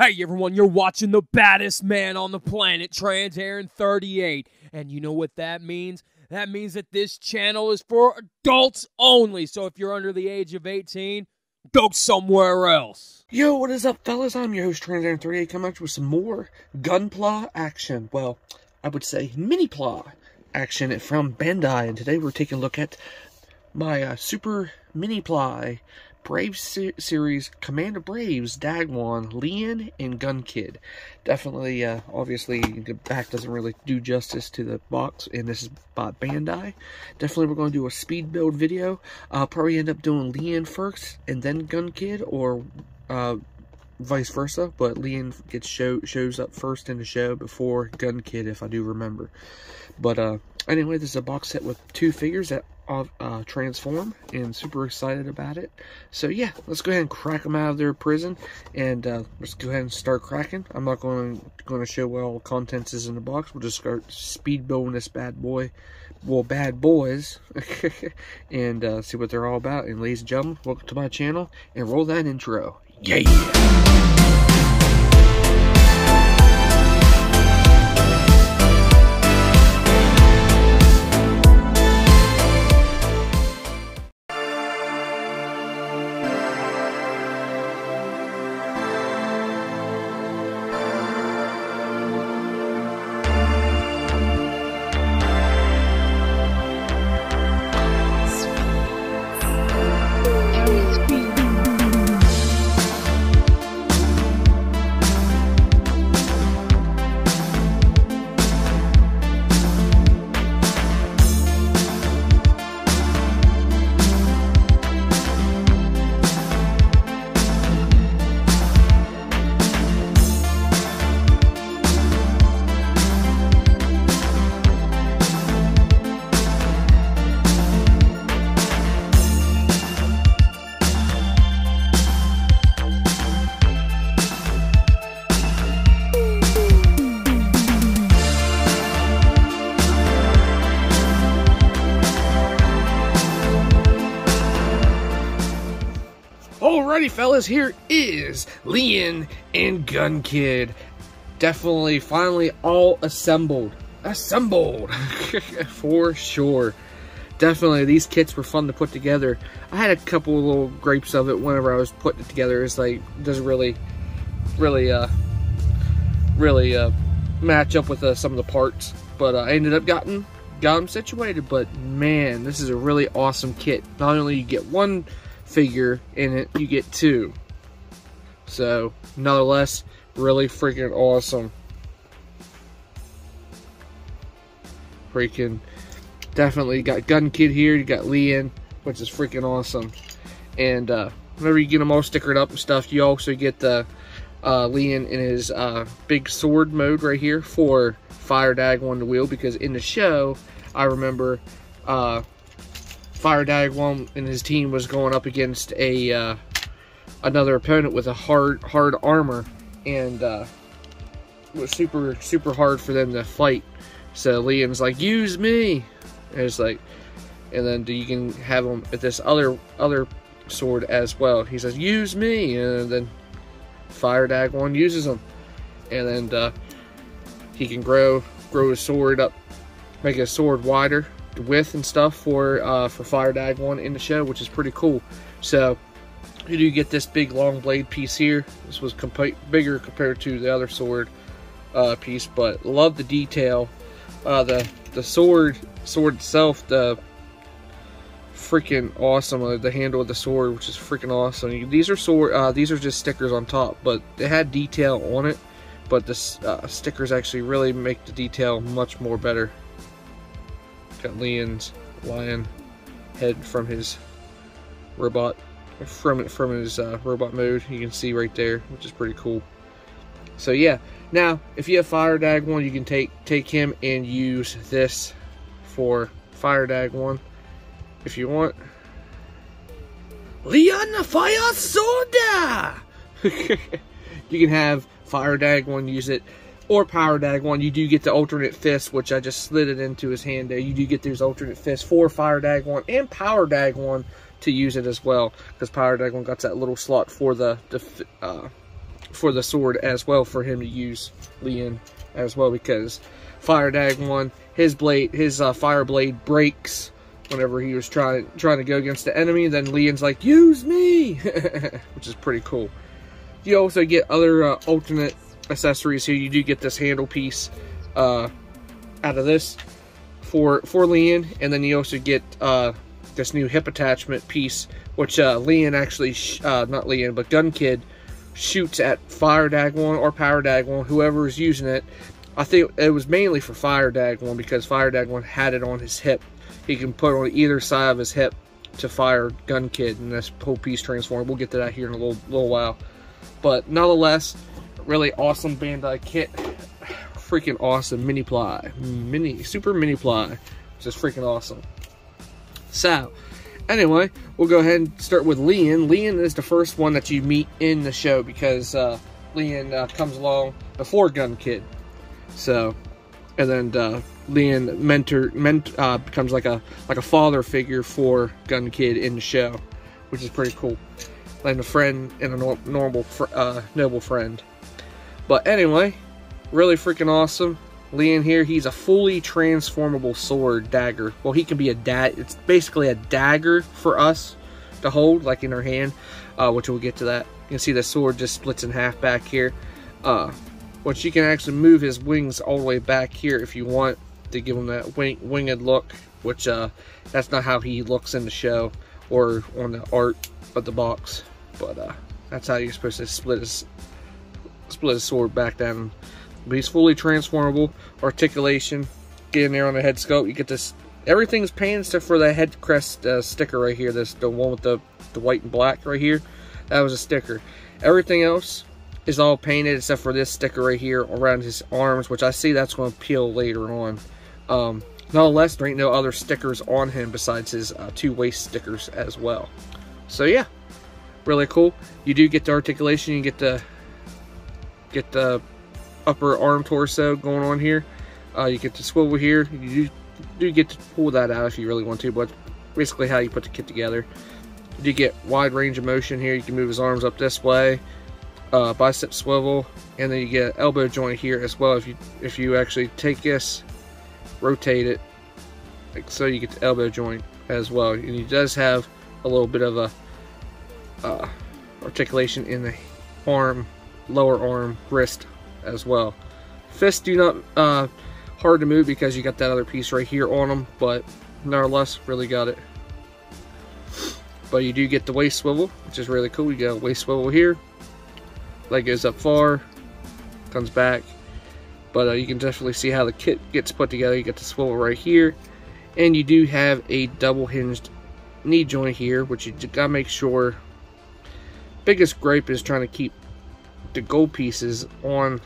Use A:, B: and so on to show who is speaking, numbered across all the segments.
A: Hey everyone, you're watching the baddest man on the planet, Trans Aaron 38. And you know what that means? That means that this channel is for adults only. So if you're under the age of 18, go somewhere else.
B: Yo, what is up, fellas? I'm your host, Trans Aaron 38, coming at you with some more Gunpla action. Well, I would say Minipla action from Bandai. And today we're taking a look at my Super Minipla Brave series, Commander Braves, Dagwon, Lian, and Gunkid. Definitely, obviously, the back doesn't really do justice to the box, and this is by Bandai. Definitely, we're going to do a speed build video. I'll probably end up doing Lian first, and then Gunkid, or vice versa, but Lian gets shows up first in the show before Gunkid, if I do remember. But, anyway, this is a box set with two figures that transform, and super excited about it. So yeah, let's go ahead and crack them out of their prison, and let's go ahead and start cracking. I'm not going to show what all the contents is in the box. We'll just start speed building this bad boy, well, bad boys, and see what they're all about. And ladies and gentlemen, welcome to my channel, and roll that intro. Yeah. Alrighty, fellas, here is Lian and Gunkid. Definitely, finally, all assembled. For sure. Definitely, these kits were fun to put together. I had a couple of little grapes of it whenever I was putting it together. It's like, it doesn't really match up with some of the parts. But I ended up got them situated. But man, this is a really awesome kit. Not only you get one figure in it, you get two. So, nonetheless, really freaking awesome. Freaking, definitely you got Gunkid here, you got Lian, which is freaking awesome. And whenever you get them all stickered up and stuff, you also get the Lian in his big sword mode right here for Fire Dagwon to wield, because in the show, I remember Fire Dagwon and his team was going up against a another opponent with a hard armor, and it was super hard for them to fight. So Lian's like, use me, and it's like, and then you can have him at this other sword as well. He says, use me, and then Fire Dagwon uses him, and then he can grow his sword up, make his sword wider width and stuff for Fire Dagwon in the show, which is pretty cool. So you do get this big long blade piece here. This was bigger compared to the other sword piece, but love the detail. The sword itself, the freaking awesome. The handle of the sword, which is freaking awesome. These are just stickers on top, but they had detail on it. But the stickers actually really make the detail much more better. Got Lian's lion head from his robot, from his robot mode. You can see right there, which is pretty cool. So yeah, now if you have Fire Dagwon, you can take him and use this for Fire Dagwon if you want. Lian Fire Soda. You can have Fire Dagwon use it, or Power Dagwon. You do get the alternate fist, which I just slid it into his hand there. You do get those alternate fists for Fire Dagwon and Power Dagwon to use it as well, because Power Dagwon got that little slot for the for the sword as well, for him to use, Lian, as well, because Fire Dagwon, his fire blade breaks whenever he was trying to go against the enemy. Then Lian's like, use me, which is pretty cool. You also get other alternate accessories here. You do get this handle piece out of this for Lian, and then you also get this new hip attachment piece, which Lian actually, not Lian, but Gunkid shoots at Fire Dagwon or Power Dagwon, whoever is using it. I think it was mainly for Fire Dagwon, because Fire Dagwon had it on his hip. He can put it on either side of his hip to fire Gunkid, and this whole piece transform. We'll get to that here in a little while. But nonetheless, really awesome Bandai kit. Freaking awesome Minipla. Super Minipla. Which is freaking awesome. So, anyway, we'll go ahead and start with Lian. Lian is the first one that you meet in the show, because Lian comes along before Gunkid. So, and then Lian becomes like a father figure for Gunkid in the show, which is pretty cool. And a friend and a noble friend. But anyway, really freaking awesome. Lian here, he's a fully transformable sword dagger. Well, he can be it's basically a dagger for us to hold, like in our hand, which we'll get to that. You can see the sword just splits in half back here. Which you can actually move his wings all the way back here if you want to give him that winged look, which that's not how he looks in the show or on the art of the box. But that's how you're supposed to split his sword back down. But he's fully transformable. Articulation, get in there on the head sculpt. You get this. Everything's painted except for the head crest sticker right here. That's the one with the white and black right here. That was a sticker. Everything else is all painted except for this sticker right here around his arms, which I see that's going to peel later on. Nonetheless, there ain't no other stickers on him besides his 2 waist stickers as well. So yeah, really cool. You do get the articulation. You get the upper arm torso going on here. You get the swivel here. You do get to pull that out if you really want to, but basically how you put the kit together. You do get wide range of motion here. You can move his arms up this way. Bicep swivel, and then you get an elbow joint here as well. If you actually take this, rotate it like so, you get the elbow joint as well. And he does have a little bit of a articulation in the arm, lower arm, wrist as well. Fists do not hard to move because you got that other piece right here on them, but nonetheless, really got it. But you do get the waist swivel, which is really cool. You got a waist swivel here. Leg goes up far, comes back, but you can definitely see how the kit gets put together. You get the swivel right here, and you do have a double hinged knee joint here, which you gotta make sure. Biggest gripe is trying to keep the gold pieces on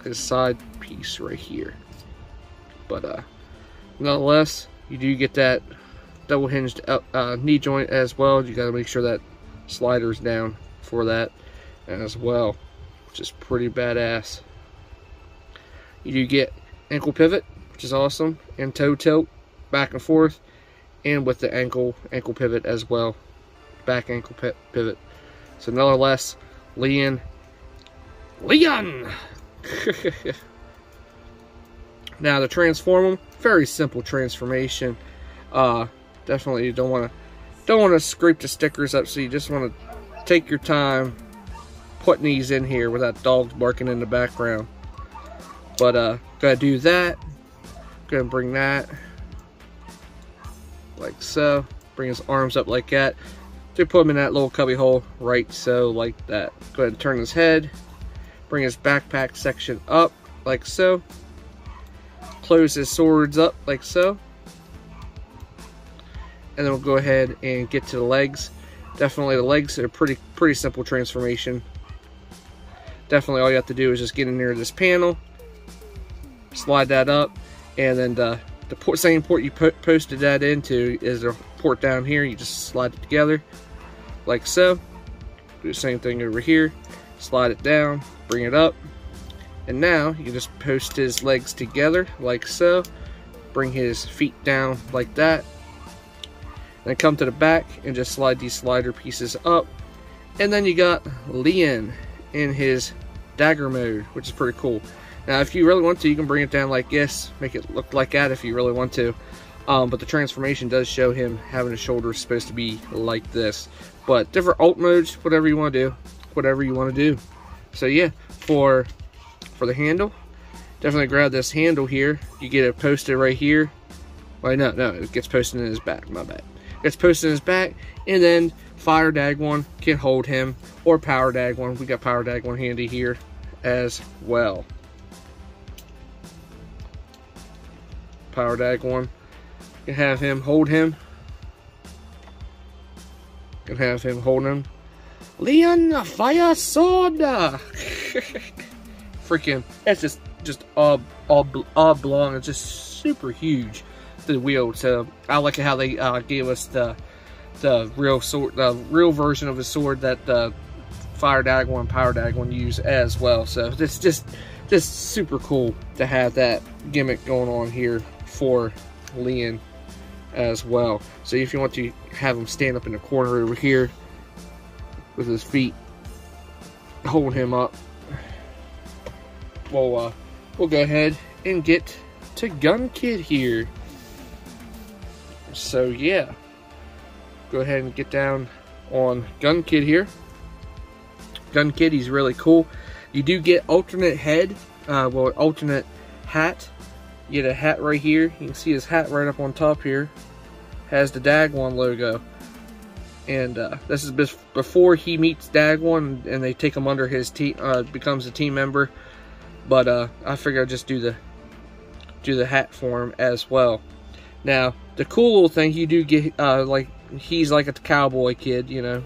B: his side piece right here, but nonetheless, you do get that double hinged knee joint as well. You gotta make sure that slider's down for that as well, which is pretty badass. You do get ankle pivot, which is awesome, and toe tilt back and forth, and with the ankle pivot as well, back ankle pivot. So nonetheless, Lian. Now to transform him, very simple transformation. Definitely you don't want to scrape the stickers up, so you just want to take your time putting these in here without dogs barking in the background. But gotta do that. Go and bring that like so. Bring his arms up like that. To put him in that little cubby hole, right so, like that. Go ahead and turn his head. Bring his backpack section up like so. Close his swords up like so. And then we'll go ahead and get to the legs. Definitely the legs are pretty simple transformation. Definitely all you have to do is just get in there to this panel, slide that up, and then the same port you posted that into is the port down here. You just slide it together like so. Do the same thing over here. Slide it down, bring it up, and now you can just post his legs together like so. Bring his feet down like that. Then come to the back and just slide these slider pieces up, And then you got Lian in his dagger mode, which is pretty cool. Now, if you really want to, you can bring it down like this, make it look like that if you really want to. But the transformation does show him having his shoulders supposed to be like this. But different alt modes, whatever you want to do, whatever you want to do. So yeah, for the handle, definitely grab this handle here. You get it posted right here. Well, no, it gets posted in his back. My bad. It's posted in his back, and then Fire Dagwon can hold him, or Power Dagwon. We got Power Dagwon handy here as well. Power Dagwon. You can have him hold him. You can have him hold him. Lian, fire sword! Freaking, that's just oblong. It's just super huge, the wield. So I like how they gave us the real sword, the real version of the sword that Fire Dagwon and Power Dagwon use as well. So it's just super cool to have that gimmick going on here for Lian as well. So if you want to have him stand up in the corner over here with his feet, hold him up, we'll go ahead and get to Gunkid here. So yeah, go ahead and get down on Gunkid here. Gunkid, he's really cool. You do get alternate head, alternate hat. You get a hat right here. You can see his hat right up on top here. Has the Dagwon logo. And this is before he meets Dagwon and they take him under his team, becomes a team member. But I figured I'd just do the hat for him as well. Now, the cool little thing, you do get, like, he's like a cowboy kid, you know.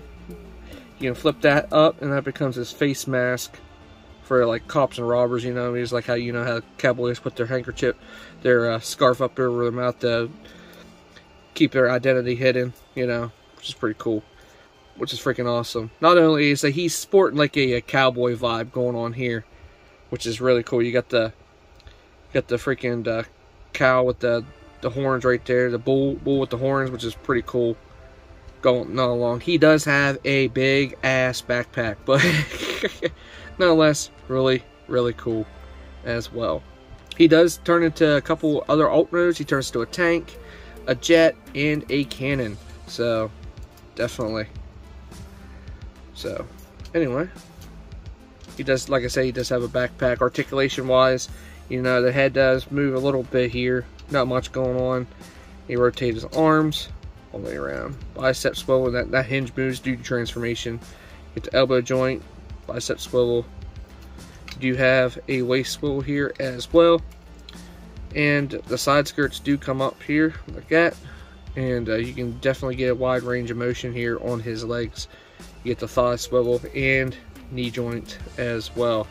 B: You can flip that up and that becomes his face mask for like cops and robbers, you know. He's like how, you know, how cowboys put their handkerchief, their scarf up over their mouth to keep their identity hidden, you know, which is pretty cool, which is freaking awesome. Not only is that he's sporting like a cowboy vibe going on here, which is really cool. You got the freaking cow with the horns right there, the bull with the horns, which is pretty cool. Going not along. He does have a big ass backpack, but nonetheless, really cool as well. He does turn into a couple other alt modes. He turns into a tank, a jet, and a cannon. So definitely. So anyway, he does, like I say, he does have a backpack. Articulation wise, you know, the head does move a little bit here. Not much going on. He rotates his arms all the way around. Bicep swivel, that hinge moves due to transformation. Get the elbow joint, bicep swivel. You do have a waist swivel here as well. And the side skirts do come up here like that. And you can definitely get a wide range of motion here on his legs. You get the thigh swivel and knee joint as well.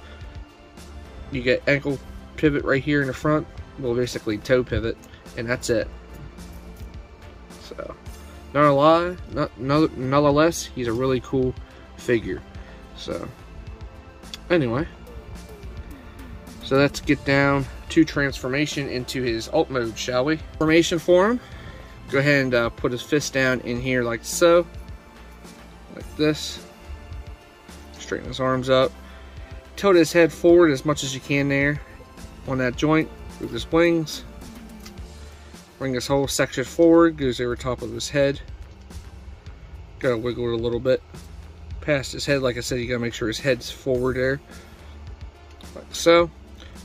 B: You get ankle pivot right here in the front. Well, basically toe pivot. And that's it. So, nonetheless, he's a really cool figure. So, anyway. So let's get down to transformation into his alt mode, shall we? Formation for him. Go ahead and put his fist down in here like so. Like this. Straighten his arms up. Tilt his head forward as much as you can there on that joint. Move his wings. Bring this whole section forward, goes over top of his head. Gotta wiggle it a little bit. Past his head, like I said, you gotta make sure his head's forward there. Like so.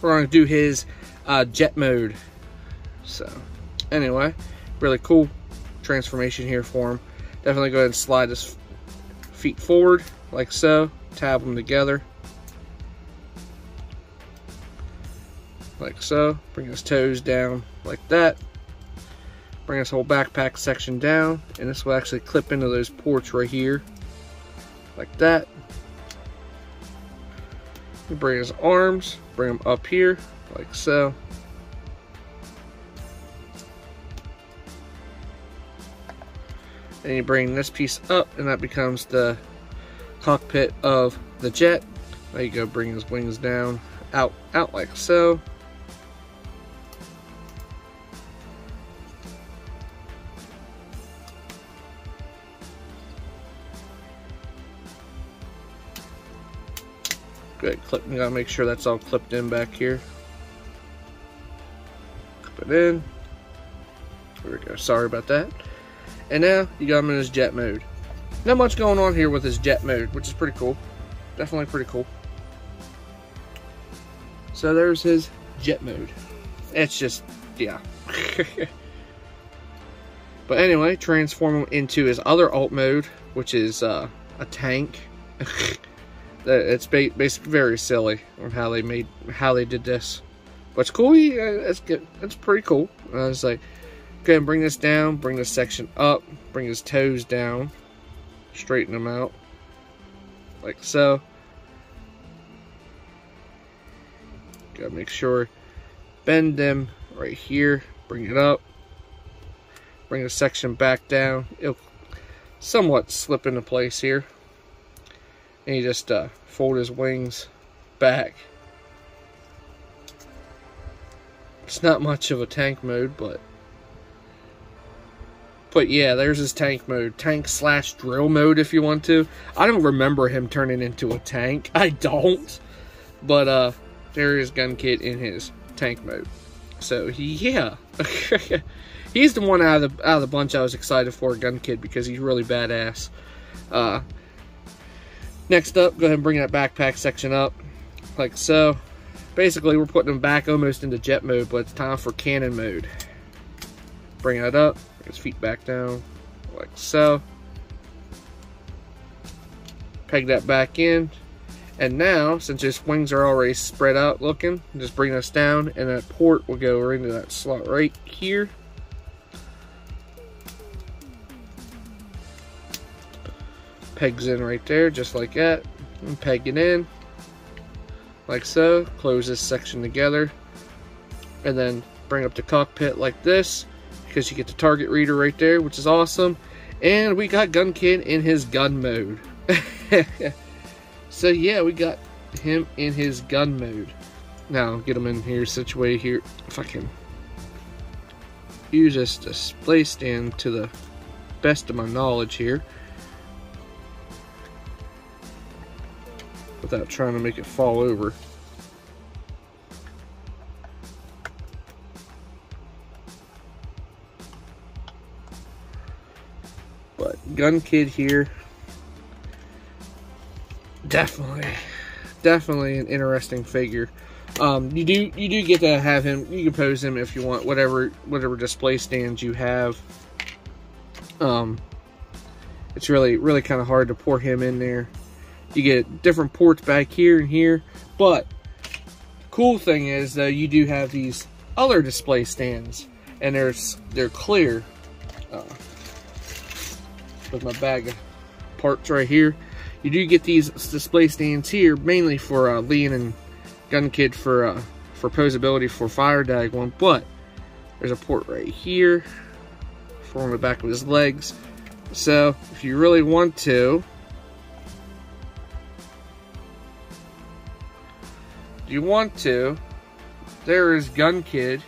B: We're gonna do his jet mode. So, anyway, really cool transformation here for him. Definitely go ahead and slide his feet forward, like so. Tab them together. Like so. Bring his toes down like that. Bring this whole backpack section down, and this will actually clip into those ports right here, like that. You bring his arms, bring them up here, like so. And you bring this piece up, and that becomes the cockpit of the jet. There you go, bring his wings down, out like so. Go ahead, clip. You gotta make sure that's all clipped in back here. Clip it in. There we go. Sorry about that. And now you got him in his jet mode. Not much going on here with his jet mode, which is pretty cool. Definitely pretty cool. So there's his jet mode. It's just, yeah. But anyway, transform him into his other alt mode, which is a tank. It's basically very silly on how they did this. But it's cool. It's good. It's pretty cool. I was like, go ahead and bring this down, bring this section up, bring his toes down, straighten them out, like so. Gotta make sure, bend them right here, bring it up, bring the section back down. It'll somewhat slip into place here. And you just fold his wings back. It's not much of a tank mode, but yeah, there's his tank mode. Tank slash drill mode if you want to. I don't remember him turning into a tank. I don't. But there is Gunkid in his tank mode. So yeah. He's the one out of the bunch I was excited for, Gunkid, because he's really badass. Next up, go ahead and bring that backpack section up, like so. Basically, we're putting him back almost into jet mode, but it's time for cannon mode. Bring that up, bring his feet back down, like so. Peg that back in. And now, since his wings are already spread out looking, just bring this down, and that port will go right into that slot right here. Pegs in right there, just like that, and peg it in, like so. Close this section together, and then bring up the cockpit like this, because you get the target reader right there, which is awesome. And we got Gunkid in his gun mode. So yeah, we got him in his gun mode. Now, get him in here, situated here. If I can use this display stand to the best of my knowledge here, without trying to make it fall over. But Gunkid here, definitely an interesting figure. You do get to have him. You can pose him if you want, whatever display stands you have. It's really kind of hard to pour him in there. You get different ports back here and here, but the cool thing is though, you do have these other display stands, and they're clear. With my bag of parts right here, you do get these display stands here, mainly for Lian and Gunkid for posability for Fire Dagwon, but there's a port right here for on the back of his legs. So if you really want to, there is Gunkid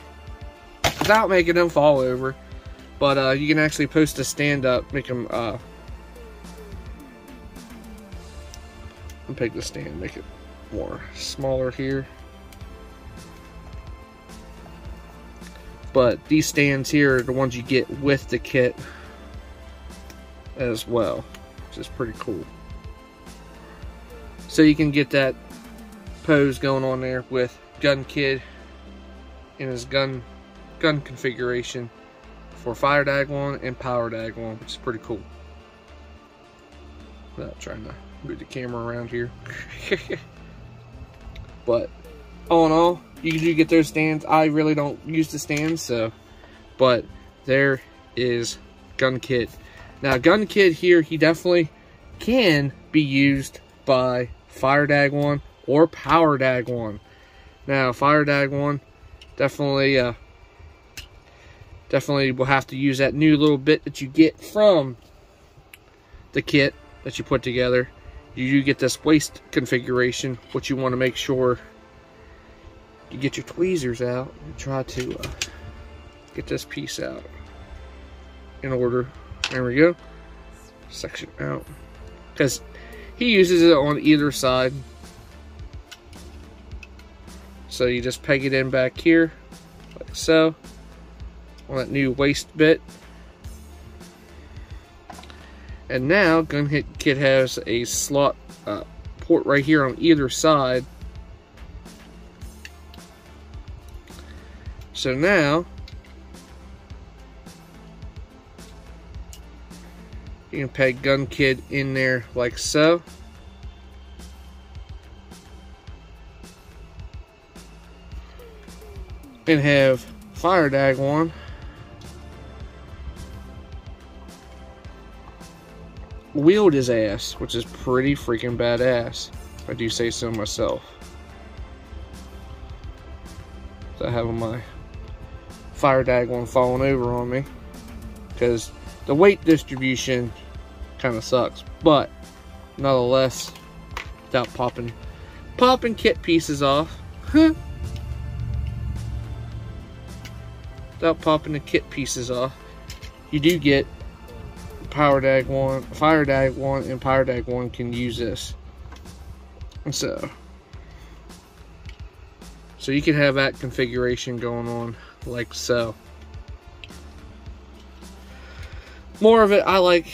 B: without making him fall over. But you can actually post a stand up, make him pick the stand, make it more smaller here. But these stands here are the ones you get with the kit as well, which is pretty cool. So you can get that pose going on there with Gunkid in his gun configuration for Fire Dagwon and Power Dagwon, which is pretty cool. Without trying to move the camera around here. But all in all, you do get those stands. I really don't use the stands, so, but there is Gunkid. Now Gunkid here, he definitely can be used by Fire Dagwon or Power Dagwon. Now Fire Dagwon definitely will have to use that new little bit that you get from the kit that you put together. You do get this waist configuration, which you want to make sure you get your tweezers out and try to get this piece out in order. There we go. Section out, because he uses it on either side So you just peg it in back here, like so, on that new waist bit. And now Gunkid has a slot port right here on either side. So now you can peg Gunkid in there like so. And have Fire Dagwon wield his ass, which is pretty freaking badass, if I do say so myself. So I have my Fire Dagwon falling over on me because the weight distribution kind of sucks, but nonetheless, without popping kit pieces off, without popping the kit pieces off, you do get Fire Dagwon, and Power Dagwon can use this. So you can have that configuration going on like so. More of it, I like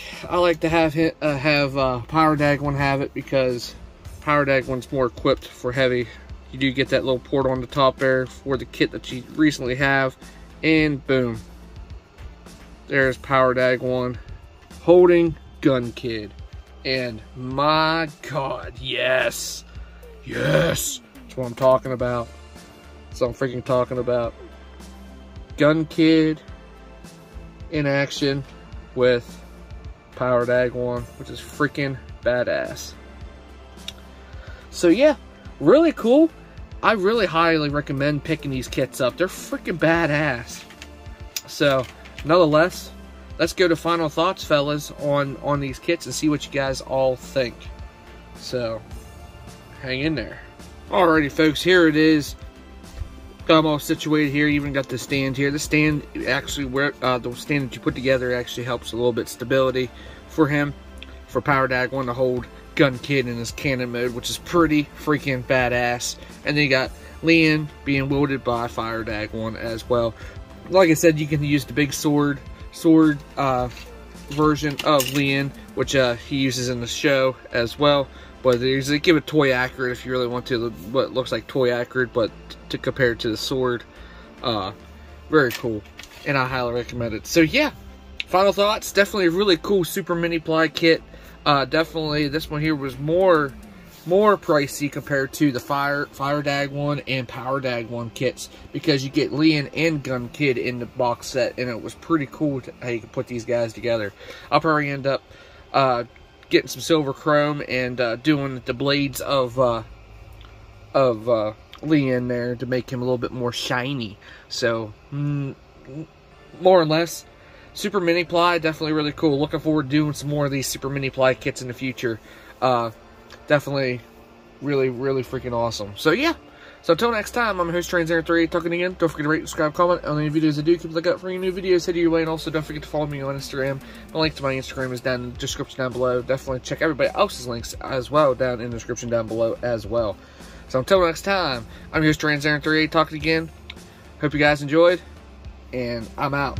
B: to have Power Dagwon have it because Power Dagwon's more equipped for heavy. You do get that little port on the top there for the kit that you recently have, and boom, there's Power Dagwon holding Gunkid. And my god, yes, that's what I'm talking about. That's what I'm freaking talking about. Gunkid in action with Power Dagwon, which is freaking badass. So yeah, really cool. I really highly recommend picking these kits up. They're freaking badass. So nonetheless, let's go to final thoughts, fellas, on these kits and see what you guys all think. So hang in there. Alrighty folks, here it is. Got them all situated here. Even got the stand here. The stand actually, the stand that you put together actually helps a little bit stability for him, for Power Dagwon to hold Gunkid in his cannon mode, which is pretty freaking badass. And then you got Lian being wielded by Fire Dagwon as well. Like I said, you can use the big sword version of Lian, which he uses in the show as well. But they give it toy accurate if you really want to, what looks like toy accurate, but to compare it to the sword. Very cool, and I highly recommend it. So yeah, final thoughts, definitely a really cool Super Minipla kit. Definitely this one here was more pricey compared to the Fire Dagwon and Power Dagwon kits, because you get Lian and Gunkid in the box set, and it was pretty cool how you can put these guys together. I'll probably end up getting some silver chrome and doing the blades of Lian there to make him a little bit more shiny. So more or less, Super Minipla, definitely really cool. Looking forward to doing some more of these Super Minipla kits in the future. Definitely really freaking awesome. So yeah, so until next time, I'm your host Trans03 talking again. Don't forget to rate, subscribe, comment on any videos I do. Keep a lookout for any new videos headed your way, and also don't forget to follow me on Instagram. The link to my Instagram is down in the description down below. Definitely check everybody else's links as well down in the description down below as well. So until next time, I'm your host Trans03 talking again. Hope you guys enjoyed, and I'm out.